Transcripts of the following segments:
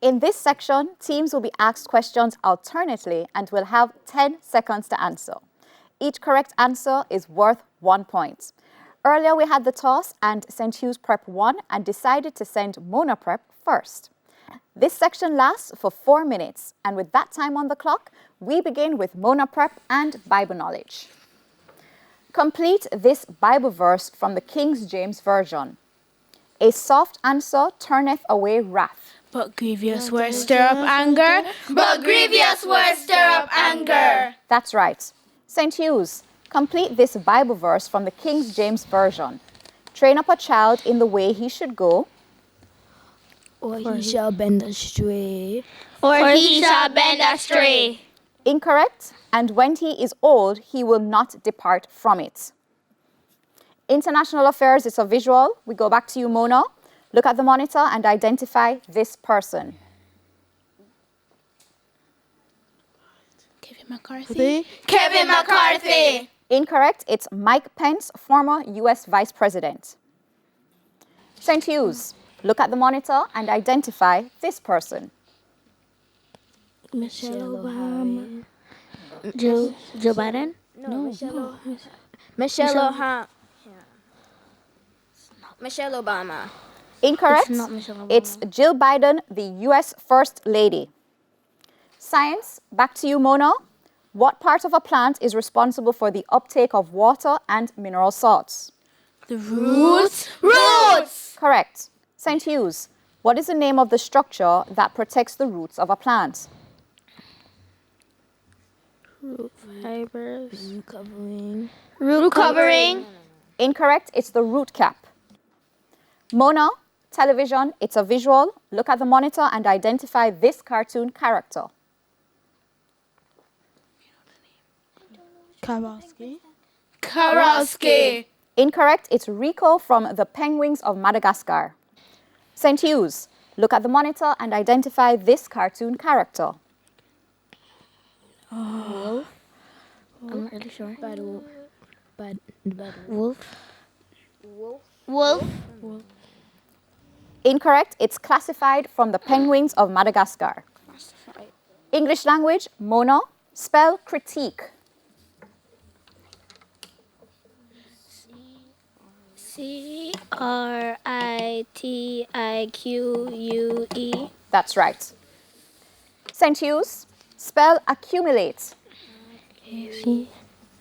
In this section, teams will be asked questions alternately and will have 10 seconds to answer. Each correct answer is worth 1 point. Earlier, we had the toss and St. Hugh's Prep won and decided to send Mona Prep first. This section lasts for 4 minutes, and with that time on the clock, we begin with Mona Prep and Bible knowledge. Complete this Bible verse from the King James Version. A soft answer turneth away wrath. But grievous words stir up anger. But grievous words stir up anger. That's right. St. Hugh's, complete this Bible verse from the King James Version. Train up a child in the way he should go. Or he shall bend astray. Or he shall bend astray. Incorrect. And when he is old, he will not depart from it. International affairs is a visual. We go back to you, Mona. Look at the monitor and identify this person. Kevin McCarthy. Kevin McCarthy. Incorrect. It's Mike Pence, former U.S. Vice President. St. Hugh's, look at the monitor and identify this person. Michelle Obama. Joe Biden? No. Michelle Obama. Incorrect. It's not Michelle Obama. It's Jill Biden, the U.S. First Lady. Science, back to you, Mona. What part of a plant is responsible for the uptake of water and mineral salts? The roots. Roots. Correct. St. Hugh's, what is the name of the structure that protects the roots of a plant? Root fibers. Root covering. Root covering. Incorrect. It's the root cap. Mona, television, it's a visual. Look at the monitor and identify this cartoon character. Karowski. Incorrect. It's Rico from the Penguins of Madagascar. St. Hugh's, look at the monitor and identify this cartoon character. Wolf. I'm not really sure. Wolf. Wolf. Incorrect. It's classified from the Penguins of Madagascar. English language, Mona, spell critique. CRITIQUE. That's right. St. Hugh's, spell accumulate.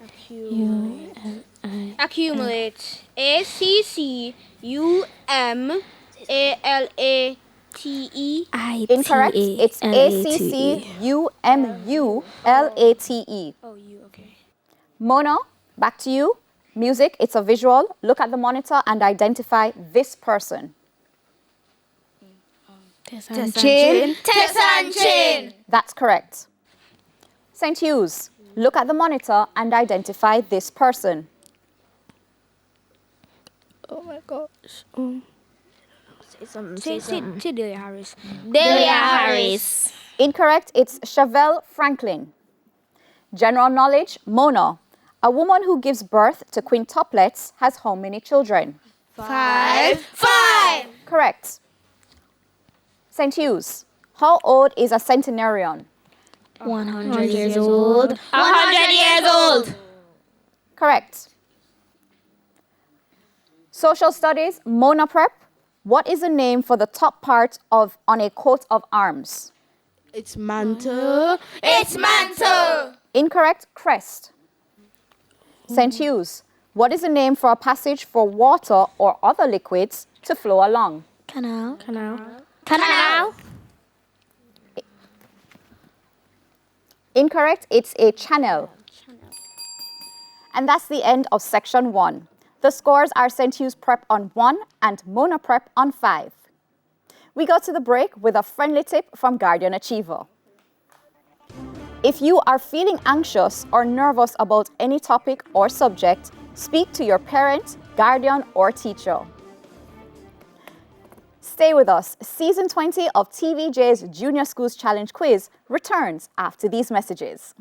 Accumulate. ACCUMALATE. Incorrect. It's ACCUMULATE. Oh, you, okay. Mona, back to you. Music, it's a visual. Look at the monitor and identify this person. Tessanchin. Tessanchin. That's correct. St. Hugh's, look at the monitor and identify this person. Oh my gosh. Say Delia Harris. Delia Harris. Incorrect. It's Chevelle Franklin. General knowledge, Mona. A woman who gives birth to quintuplets has how many children? 5. Correct. St. Hugh's, how old is a centenarian? 100 years old. 100 years old. Correct. Social studies, Mona Prep. What is the name for the top part on a coat of arms? It's mantle. It's mantle. Incorrect, crest. St. Hugh's, what is the name for a passage for water or other liquids to flow along? Canal. Canal. Incorrect, it's a channel. And that's the end of section 1. The scores are St. Hugh's Prep on 1 and Mona Prep on 5. We go to the break with a friendly tip from Guardian Achiever. If you are feeling anxious or nervous about any topic or subject, speak to your parent, guardian, or teacher. Stay with us. Season 20 of TVJ's Junior Schools Challenge Quiz returns after these messages.